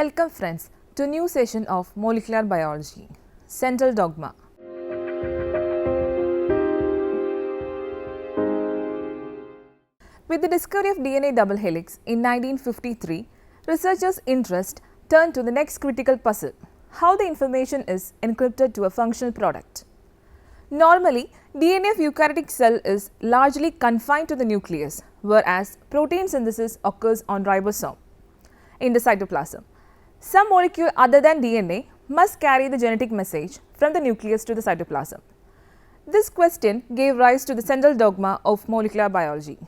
Welcome friends to a new session of Molecular Biology, Central Dogma. With the discovery of DNA double helix in 1953, researchers' interest turned to the next critical puzzle, how the information is encrypted to a functional product. Normally, DNA of eukaryotic cell is largely confined to the nucleus, whereas protein synthesis occurs on ribosome in the cytoplasm. Some molecule other than DNA must carry the genetic message from the nucleus to the cytoplasm. This question gave rise to the central dogma of molecular biology.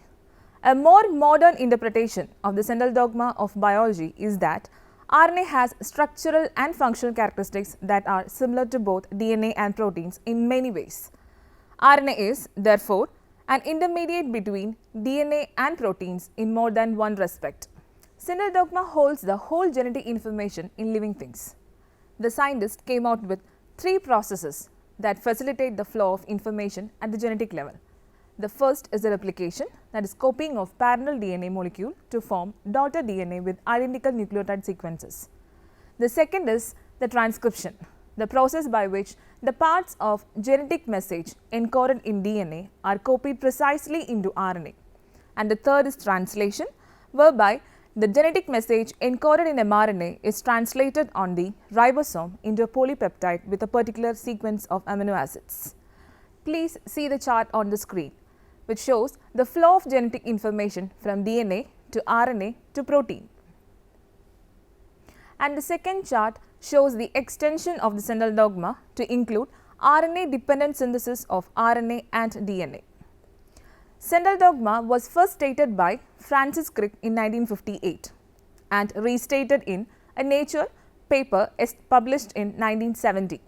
A more modern interpretation of the central dogma of biology is that RNA has structural and functional characteristics that are similar to both DNA and proteins in many ways. RNA is, therefore, an intermediate between DNA and proteins in more than one respect. Central dogma holds the whole genetic information in living things. The scientists came out with three processes that facilitate the flow of information at the genetic level. The first is the replication, that is copying of parallel DNA molecule to form daughter DNA with identical nucleotide sequences. The second is the transcription, the process by which the parts of genetic message encoded in DNA are copied precisely into RNA. And the third is translation, whereby the genetic message encoded in mRNA is translated on the ribosome into a polypeptide with a particular sequence of amino acids. Please see the chart on the screen, which shows the flow of genetic information from DNA to RNA to protein. And the second chart shows the extension of the central dogma to include RNA dependent synthesis of RNA and DNA. Central dogma was first stated by Francis Crick in 1958 and restated in a Nature paper published in 1970.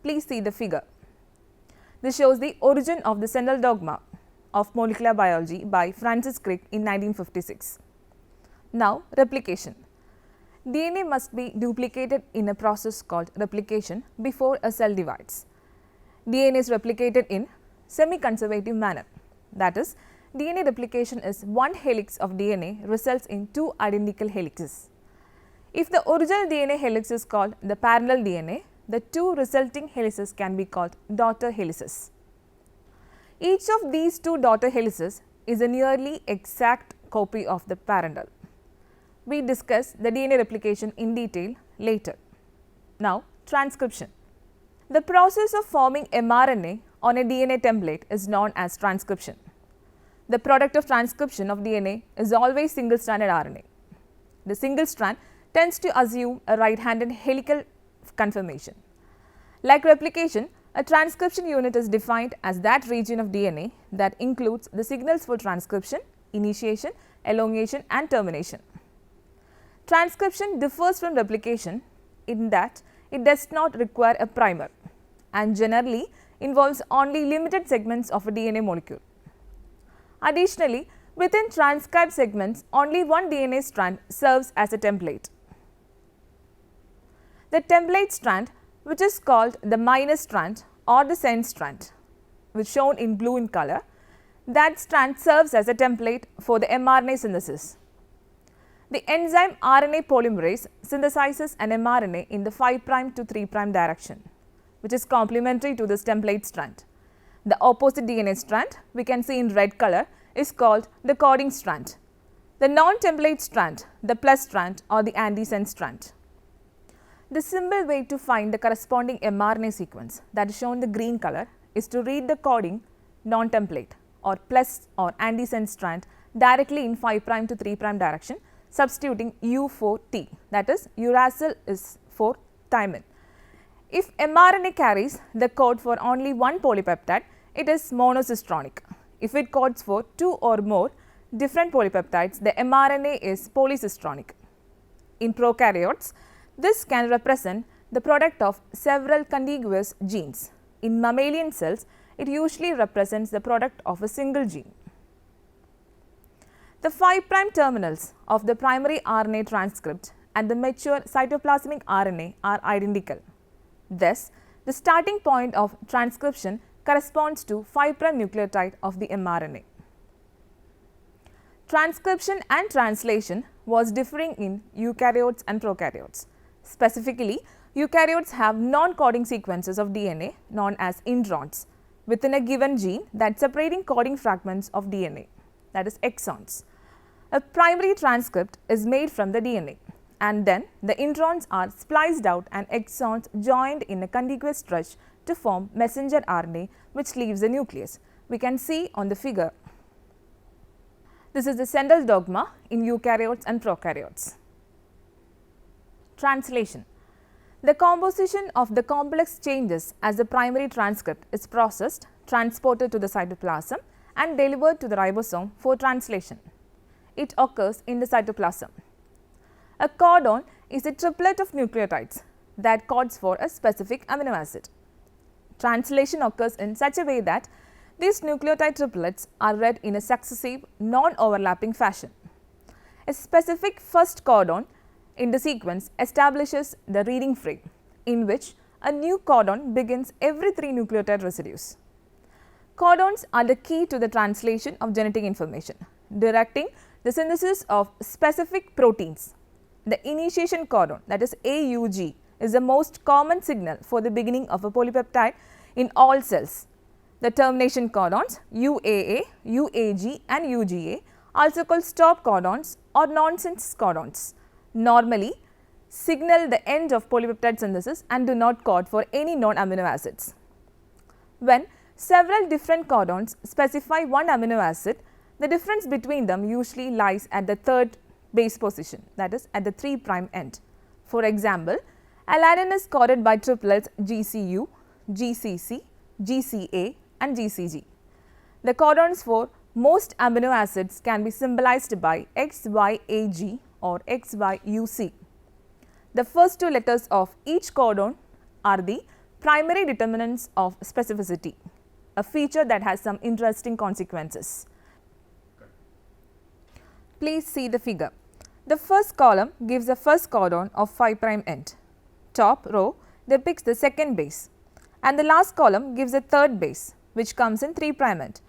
Please see the figure. This shows the origin of the central dogma of molecular biology by Francis Crick in 1956. Now, replication. DNA must be duplicated in a process called replication before a cell divides. DNA is replicated in semi-conservative manner. That is, DNA replication is one helix of DNA results in two identical helices. If the original DNA helix is called the parallel DNA, the two resulting helices can be called daughter helices. Each of these two daughter helices is a nearly exact copy of the parental. We discuss the DNA replication in detail later. Now, transcription. The process of forming mRNA on a DNA template is known as transcription. The product of transcription of DNA is always single-stranded RNA. The single strand tends to assume a right-handed helical conformation. Like replication, a transcription unit is defined as that region of DNA that includes the signals for transcription, initiation, elongation and termination. Transcription differs from replication in that it does not require a primer and generally involves only limited segments of a DNA molecule. Additionally, within transcribed segments, only one DNA strand serves as a template. The template strand, which is called the minor strand or the sense strand, which is shown in blue in color, that strand serves as a template for the mRNA synthesis. The enzyme RNA polymerase synthesizes an mRNA in the 5' to 3' direction, which is complementary to this template strand. The opposite DNA strand, we can see in red color, is called the coding strand. The non-template strand, the plus strand or the antisense strand. The simple way to find the corresponding mRNA sequence, that is shown in the green color, is to read the coding non-template or plus or antisense strand directly in 5' to 3' direction, substituting U for T, that is uracil is for thymine. If mRNA carries the code for only one polypeptide, it is monocistronic. If it codes for two or more different polypeptides, the mRNA is polycistronic. In prokaryotes, this can represent the product of several contiguous genes. In mammalian cells, it usually represents the product of a single gene. The 5' terminals of the primary RNA transcript and the mature cytoplasmic RNA are identical. Thus, the starting point of transcription corresponds to 5' nucleotide of the mRNA. Transcription and translation was differing in eukaryotes and prokaryotes. Specifically, eukaryotes have non-coding sequences of DNA known as introns within a given gene that separating coding fragments of DNA, that is exons. A primary transcript is made from the DNA, and then the introns are spliced out and exons joined in a contiguous stretch to form messenger RNA, which leaves the nucleus. We can see on the figure. This is the central dogma in eukaryotes and prokaryotes. Translation. The composition of the complex changes as the primary transcript is processed, transported to the cytoplasm and delivered to the ribosome for translation. It occurs in the cytoplasm. A codon is a triplet of nucleotides that codes for a specific amino acid. Translation occurs in such a way that these nucleotide triplets are read in a successive, non-overlapping fashion. A specific first codon in the sequence establishes the reading frame, in which a new codon begins every 3 nucleotide residues. Codons are the key to the translation of genetic information, directing the synthesis of specific proteins. The initiation codon, that is AUG, is the most common signal for the beginning of a polypeptide in all cells. The termination codons UAA, UAG and UGA, also called stop codons or nonsense codons, normally signal the end of polypeptide synthesis and do not code for any non-amino acids. When several different codons specify one amino acid, the difference between them usually lies at the third base position, that is at the 3' end. For example, alanine is coded by triplets GCU, GCC, GCA and GCG. The codons for most amino acids can be symbolized by XYAG or XYUC. The first 2 letters of each codon are the primary determinants of specificity, a feature that has some interesting consequences. Please see the figure. The first column gives the first codon of 5' end. Top row depicts the second base, and the last column gives a third base, which comes in 3' end,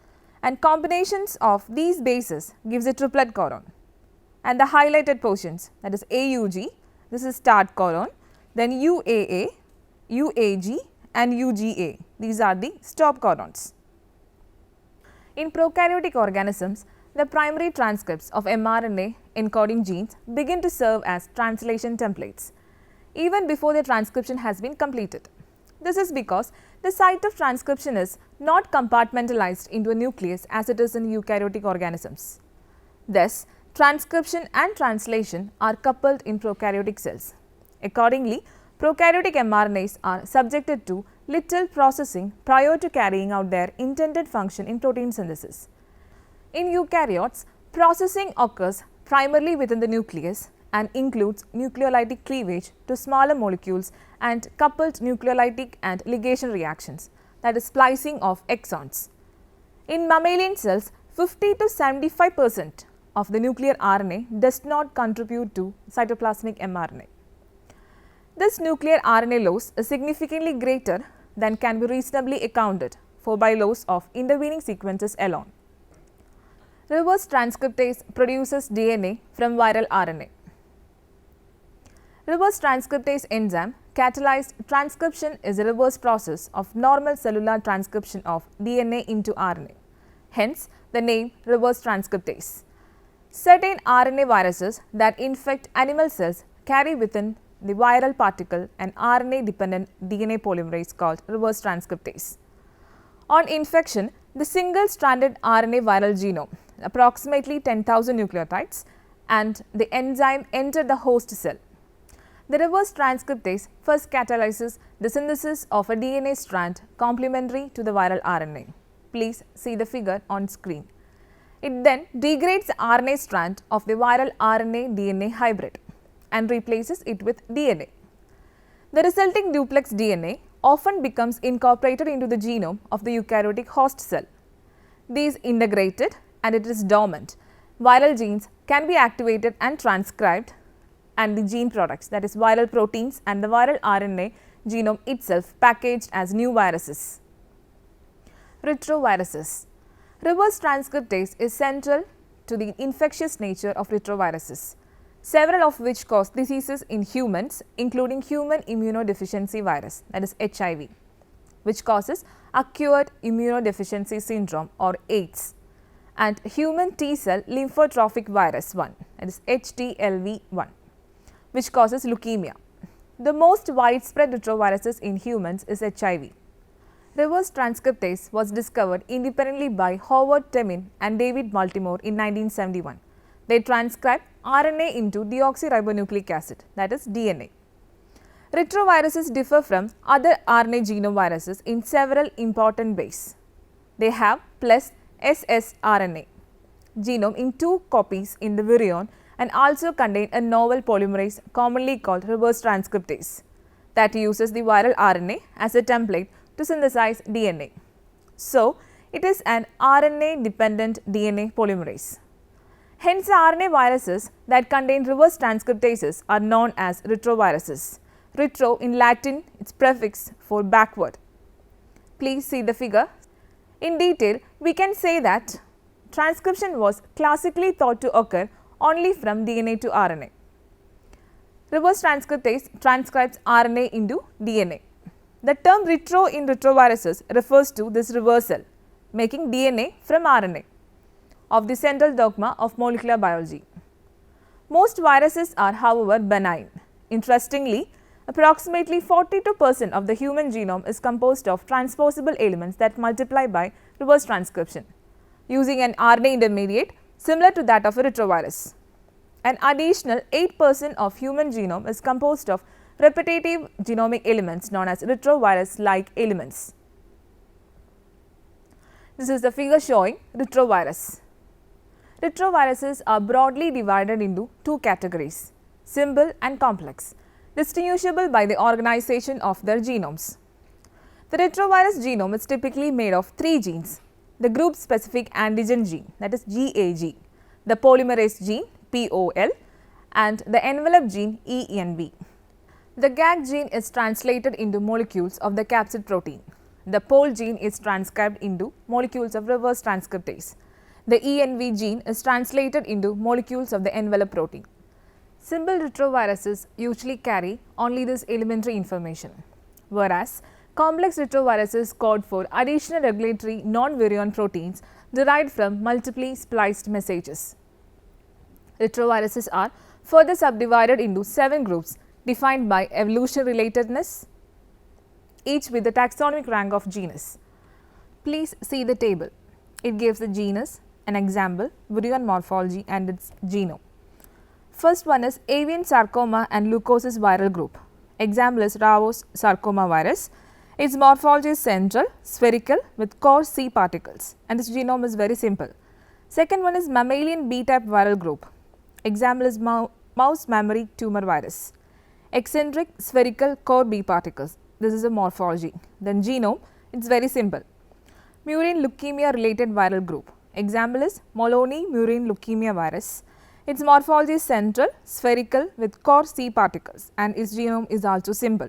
and combinations of these bases gives a triplet codon. And the highlighted portions, that is AUG, this is start codon, then UAA, UAG and UGA, these are the stop codons. In prokaryotic organisms, the primary transcripts of mRNA encoding genes begin to serve as translation templates, even before the transcription has been completed. This is because the site of transcription is not compartmentalized into a nucleus as it is in eukaryotic organisms. Thus, transcription and translation are coupled in prokaryotic cells. Accordingly, prokaryotic mRNAs are subjected to little processing prior to carrying out their intended function in protein synthesis. In eukaryotes, processing occurs primarily within the nucleus and includes nucleolytic cleavage to smaller molecules and coupled nucleolytic and ligation reactions, that is splicing of exons. In mammalian cells, 50 to 75% of the nuclear RNA does not contribute to cytoplasmic mRNA. This nuclear RNA loss is significantly greater than can be reasonably accounted for by loss of intervening sequences alone. Reverse transcriptase produces DNA from viral RNA. Reverse transcriptase enzyme catalyzed transcription is a reverse process of normal cellular transcription of DNA into RNA, hence the name reverse transcriptase. Certain RNA viruses that infect animal cells carry within the viral particle an RNA dependent DNA polymerase called reverse transcriptase. On infection, the single stranded RNA viral genome, approximately 10,000 nucleotides, and the enzyme enter the host cell. The reverse transcriptase first catalyzes the synthesis of a DNA strand complementary to the viral RNA. Please see the figure on screen. It then degrades the RNA strand of the viral RNA DNA hybrid and replaces it with DNA. The resulting duplex DNA often becomes incorporated into the genome of the eukaryotic host cell. These integrated and it is dormant viral genes can be activated and transcribed, and the gene products, that is viral proteins and the viral RNA genome itself packaged as new viruses. Retroviruses. Reverse transcriptase is central to the infectious nature of retroviruses. several of which cause diseases in humans, including human immunodeficiency virus, that is HIV, which causes acquired immunodeficiency syndrome or AIDS, and human T-cell lymphotrophic virus 1, that is HTLV1, which causes leukemia. The most widespread retroviruses in humans is HIV. Reverse transcriptase was discovered independently by Howard Temin and David Baltimore in 1971. They transcribe RNA into deoxyribonucleic acid, that is DNA. Retroviruses differ from other RNA genoviruses in several important ways. They have plus ssRNA genome in 2 copies in the virion and also contain a novel polymerase commonly called reverse transcriptase that uses the viral RNA as a template to synthesize DNA. So, it is an RNA dependent DNA polymerase. Hence, RNA viruses that contain reverse transcriptases are known as retroviruses. Retro in Latin, its prefix for backward. Please see the figure. In detail, we can say that transcription was classically thought to occur only from DNA to RNA. Reverse transcriptase transcribes RNA into DNA. The term retro in retroviruses refers to this reversal, making DNA from RNA, of the central dogma of molecular biology. Most viruses are, however, benign. Interestingly, approximately 42% of the human genome is composed of transposable elements that multiply by reverse transcription, using an RNA intermediate similar to that of a retrovirus. An additional 8% of human genome is composed of repetitive genomic elements known as retrovirus-like elements. This is the figure showing retrovirus. Retroviruses are broadly divided into 2 categories, simple and complex, distinguishable by the organization of their genomes. The retrovirus genome is typically made of 3 genes, the group specific antigen gene, that is GAG, the polymerase gene POL, and the envelope gene ENV. The GAG gene is translated into molecules of the capsid protein. The POL gene is transcribed into molecules of reverse transcriptase. The ENV gene is translated into molecules of the envelope protein. Simple retroviruses usually carry only this elementary information, whereas complex retroviruses code for additional regulatory non-virion proteins derived from multiply spliced messages. Retroviruses are further subdivided into 7 groups defined by evolution relatedness, each with the taxonomic rank of genus. Please see the table. It gives the genus, an example, virion morphology and its genome. First one is avian sarcoma and leukosis viral group. Example is Ravos sarcoma virus. Its morphology is central, spherical with core C particles and its genome is very simple. Second one is mammalian B-type viral group. Example is mouse mammary tumor virus. Eccentric spherical core B particles. This is a morphology. Then genome, it is very simple. Murine leukemia related viral group. Example is Molony murine leukemia virus. Its morphology is central, spherical with core C particles and its genome is also simple.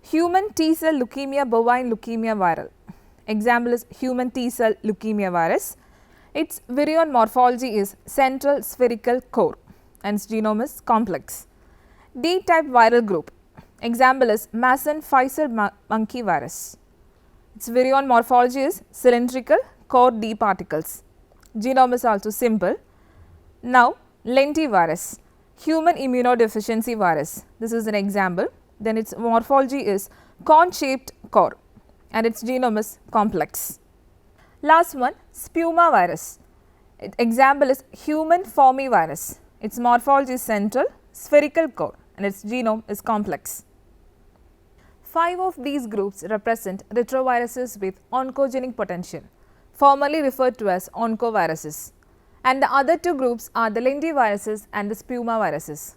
Human T-cell leukemia bovine leukemia viral. Example is human T-cell leukemia virus. Its virion morphology is central spherical core and its genome is complex. D-type viral group. Example is Mason Pfizer monkey virus. Its virion morphology is cylindrical core D particles. Genome is also simple. Now, lentivirus, human immunodeficiency virus. This is an example. Then its morphology is cone-shaped core and its genome is complex. Last one, spuma virus. Example is human formivirus. Its morphology is central, spherical core and its genome is complex. 5 of these groups represent retroviruses with oncogenic potential, formerly referred to as oncoviruses, and the other 2 groups are the lentiviruses and the spuma viruses.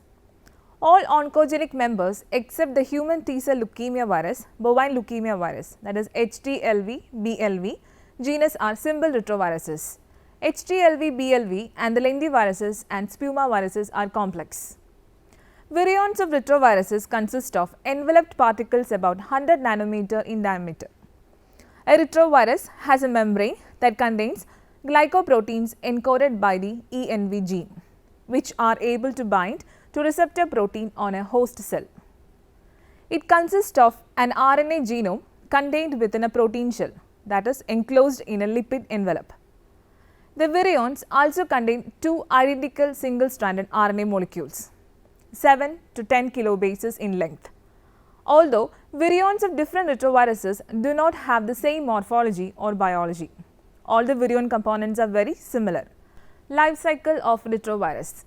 All oncogenic members except the human T-cell leukemia virus, bovine leukemia virus, that is HTLV, BLV, genus are simple retroviruses. HTLV, BLV and the lentiviruses and spuma viruses are complex. Virions of retroviruses consist of enveloped particles about 100 nanometer in diameter. A retrovirus has a membrane that contains glycoproteins encoded by the ENV gene, which are able to bind to receptor protein on a host cell. It consists of an RNA genome contained within a protein shell, that is enclosed in a lipid envelope. The virions also contain two identical single-stranded RNA molecules, 7 to 10 kilobases in length. Although virions of different retroviruses do not have the same morphology or biology, all the virion components are very similar. Life cycle of retrovirus.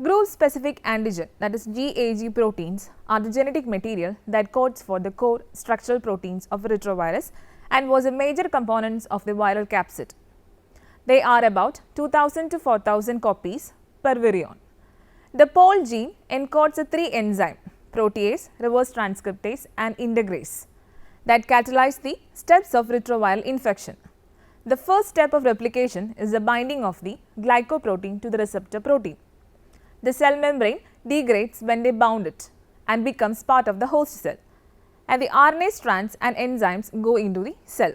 Group-specific antigen, that is GAG proteins, are the genetic material that codes for the core structural proteins of a retrovirus and was a major component of the viral capsid. They are about 2000 to 4000 copies per virion. The pol gene encodes a 3 enzyme, protease, reverse transcriptase and integrase, that catalyze the steps of retroviral infection. The first step of replication is the binding of the glycoprotein to the receptor protein. The cell membrane degrades when they bound it and becomes part of the host cell, and the RNA strands and enzymes go into the cell.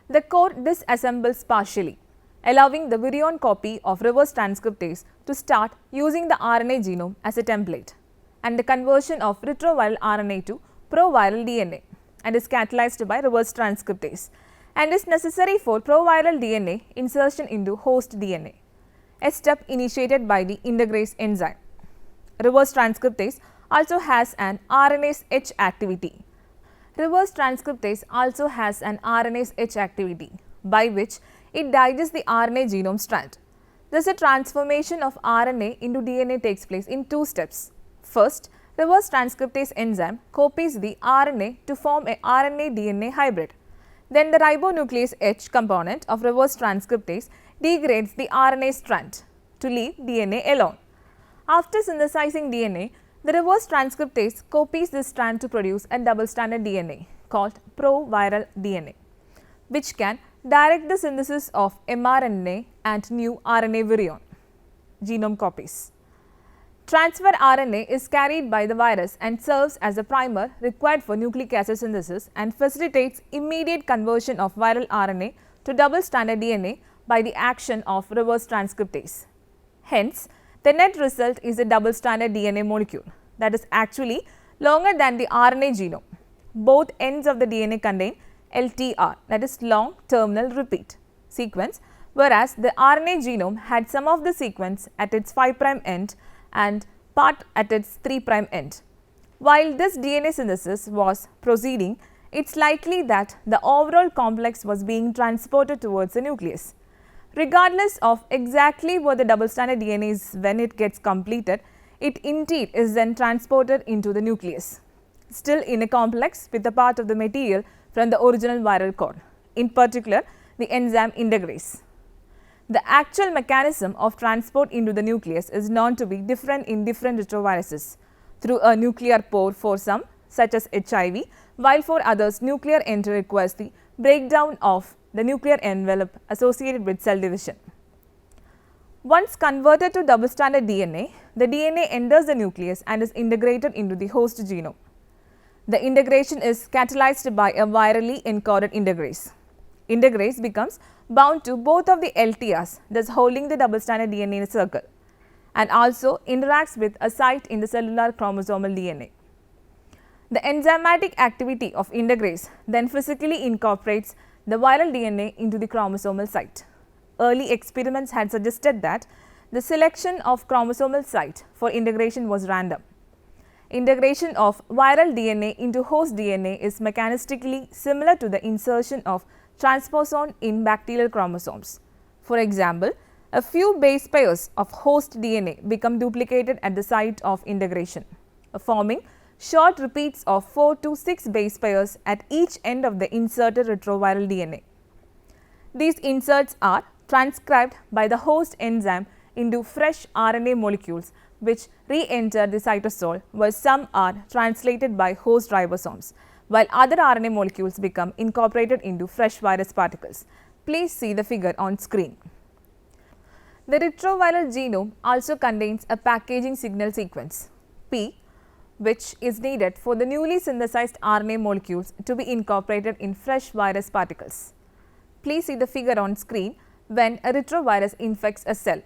The core disassembles partially, allowing the virion copy of reverse transcriptase to start using the RNA genome as a template, and the conversion of retroviral RNA to proviral DNA, and is catalyzed by reverse transcriptase and is necessary for proviral DNA insertion into host DNA, a step initiated by the integrase enzyme. Reverse transcriptase also has an RNase H activity. Reverse transcriptase also has an RNase H activity by which it digests the RNA genome strand. Thus, a transformation of RNA into DNA takes place in two steps. First, reverse transcriptase enzyme copies the RNA to form a RNA-DNA hybrid. Then the ribonuclease H component of reverse transcriptase degrades the RNA strand to leave DNA alone. After synthesizing DNA, the reverse transcriptase copies this strand to produce a double-stranded DNA called proviral DNA, which can direct the synthesis of mRNA and new RNA virion genome copies. Transfer RNA is carried by the virus and serves as a primer required for nucleic acid synthesis and facilitates immediate conversion of viral RNA to double-stranded DNA by the action of reverse transcriptase. Hence, the net result is a double-stranded DNA molecule that is actually longer than the RNA genome. Both ends of the DNA contain LTR, that is long terminal repeat sequence, whereas the RNA genome had some of the sequence at its 5' end and part at its 3' end. While this DNA synthesis was proceeding, it is likely that the overall complex was being transported towards the nucleus. Regardless of exactly where the double-stranded DNA is when it gets completed, it indeed is then transported into the nucleus, still in a complex with a part of the material from the original viral code, in particular the enzyme integrase. The actual mechanism of transport into the nucleus is known to be different in different retroviruses through a nuclear pore for some, such as HIV, while for others nuclear entry requires the breakdown of the nuclear envelope associated with cell division. Once converted to double-stranded DNA, the DNA enters the nucleus and is integrated into the host genome. The integration is catalyzed by a virally encoded integrase. Integrase becomes bound to both of the LTRs, thus holding the double-stranded DNA in a circle, and also interacts with a site in the cellular chromosomal DNA. The enzymatic activity of integrase then physically incorporates the viral DNA into the chromosomal site. Early experiments had suggested that the selection of chromosomal site for integration was random. Integration of viral DNA into host DNA is mechanistically similar to the insertion of transposon in bacterial chromosomes. For example, a few base pairs of host DNA become duplicated at the site of integration, forming short repeats of 4 to 6 base pairs at each end of the inserted retroviral DNA. These inserts are transcribed by the host enzyme into fresh RNA molecules which re-enter the cytosol, while some are translated by host ribosomes, while other RNA molecules become incorporated into fresh virus particles. Please see the figure on screen. The retroviral genome also contains a packaging signal sequence, P, which is needed for the newly synthesized RNA molecules to be incorporated in fresh virus particles. Please see the figure on screen when a retrovirus infects a cell.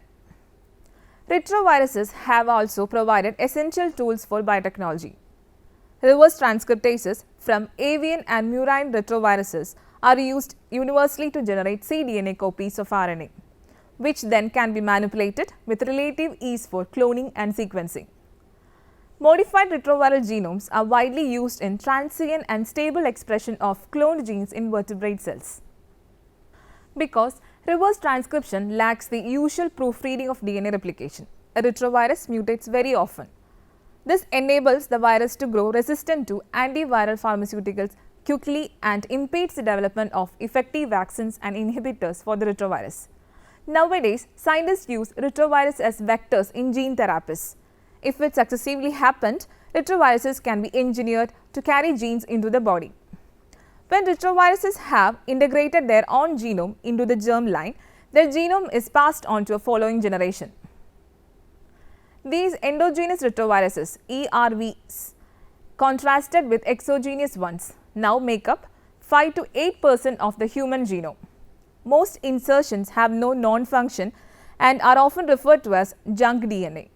Retroviruses have also provided essential tools for biotechnology. Reverse transcriptases from avian and murine retroviruses are used universally to generate cDNA copies of RNA, which then can be manipulated with relative ease for cloning and sequencing. Modified retroviral genomes are widely used in transient and stable expression of cloned genes in vertebrate cells. Because reverse transcription lacks the usual proofreading of DNA replication, a retrovirus mutates very often. This enables the virus to grow resistant to antiviral pharmaceuticals quickly and impedes the development of effective vaccines and inhibitors for the retrovirus. Nowadays, scientists use retrovirus as vectors in gene therapies. If it successfully happened, retroviruses can be engineered to carry genes into the body. When retroviruses have integrated their own genome into the germline, their genome is passed on to a following generation. These endogenous retroviruses, ERVs, contrasted with exogenous ones, now make up 5 to 8% of the human genome. Most insertions have no non-function and are often referred to as junk DNA.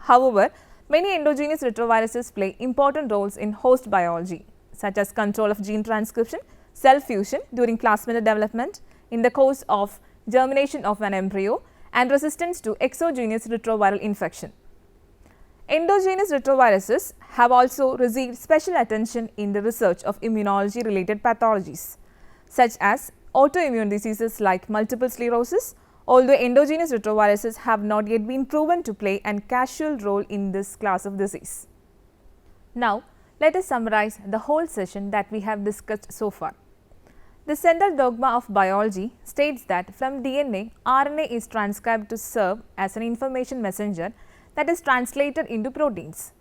However, many endogenous retroviruses play important roles in host biology, such as control of gene transcription, cell fusion during plasmid development, in the course of germination of an embryo, and resistance to exogenous retroviral infection. Endogenous retroviruses have also received special attention in the research of immunology related pathologies, such as autoimmune diseases like multiple sclerosis, although endogenous retroviruses have not yet been proven to play a causal role in this class of disease. Now, let us summarize the whole session that we have discussed so far. The central dogma of biology states that from DNA, RNA is transcribed to serve as an information messenger that is translated into proteins.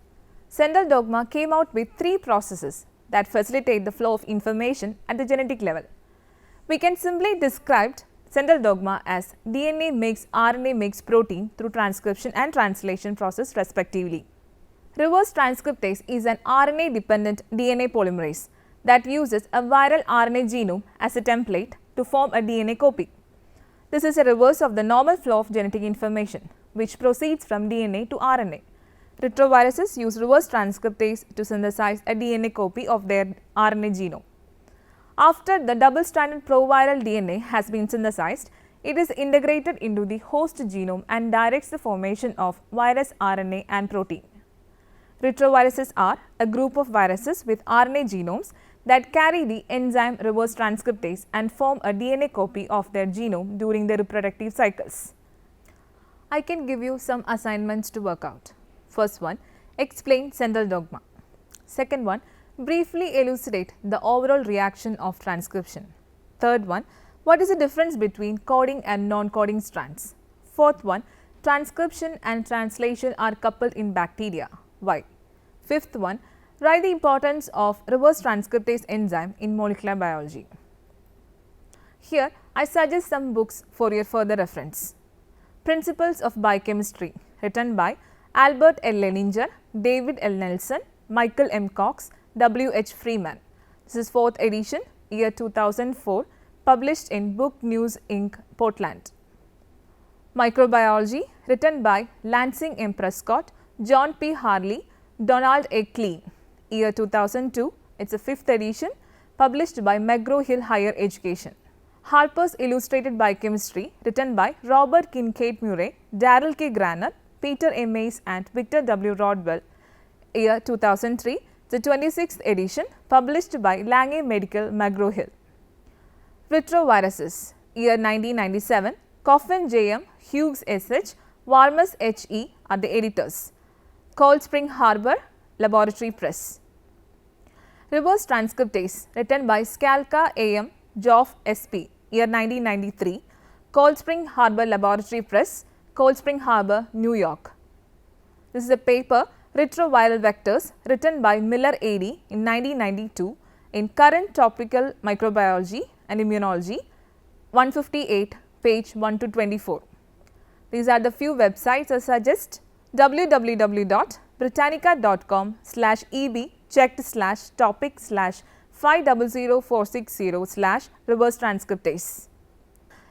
Central dogma came out with 3 processes that facilitate the flow of information at the genetic level. We can simply describe central dogma as DNA makes RNA makes protein through transcription and translation process respectively. Reverse transcriptase is an RNA dependent DNA polymerase that uses a viral RNA genome as a template to form a DNA copy. This is a reverse of the normal flow of genetic information, which proceeds from DNA to RNA. Retroviruses use reverse transcriptase to synthesize a DNA copy of their RNA genome. After the double-stranded proviral DNA has been synthesized, it is integrated into the host genome and directs the formation of virus RNA and protein. Retroviruses are a group of viruses with RNA genomes that carry the enzyme reverse transcriptase and form a DNA copy of their genome during their reproductive cycles. I can give you some assignments to work out. First one, explain central dogma. Second one, briefly elucidate the overall reaction of transcription. Third one, what is the difference between coding and non-coding strands? Fourth one, transcription and translation are coupled in bacteria. Why? Fifth one, write the importance of reverse transcriptase enzyme in molecular biology. Here, I suggest some books for your further reference. Principles of Biochemistry, written by Albert L. Leninger, David L. Nelson, Michael M. Cox, W. H. Freeman. This is 4th edition, year 2004, published in Book News Inc., Portland. Microbiology, written by Lansing M. Prescott, John P. Harley, Donald A. Klein, year 2002, it is a 5th edition, published by McGraw-Hill Higher Education. Harper's Illustrated Biochemistry, written by Robert Kincaid Murray, Darrell K. Granner, Peter A. Mays and Victor W. Rodwell, year 2003, the 26th edition, published by Lange Medical, McGraw-Hill. Retroviruses, year 1997, Coffin J.M., Hughes S.H., Warmus H.E. are the editors. Cold Spring Harbor, Laboratory Press. Reverse transcriptase, written by Skalka A.M., Joff S.P., year 1993, Cold Spring Harbor Laboratory Press, Cold Spring Harbor, New York. This is a paper, Retroviral Vectors, written by Miller A.D. in 1992 in Current Topical Microbiology and Immunology, 158, page 1 to 24. These are the few websites I suggest: www.britannica.com/eb checked/topic/500460/reverse transcriptase,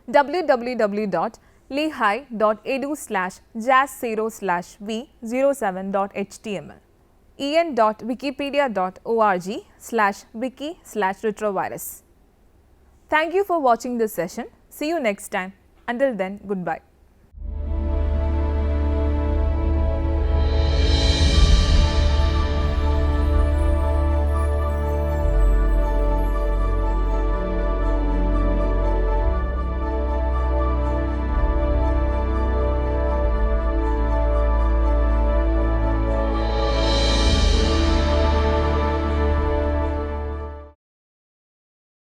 www.libmc.com lehigh.edu/jazz0/v07.html, en.wikipedia.org/wiki/retrovirus. Thank you for watching this session. See you next time. Until then, goodbye.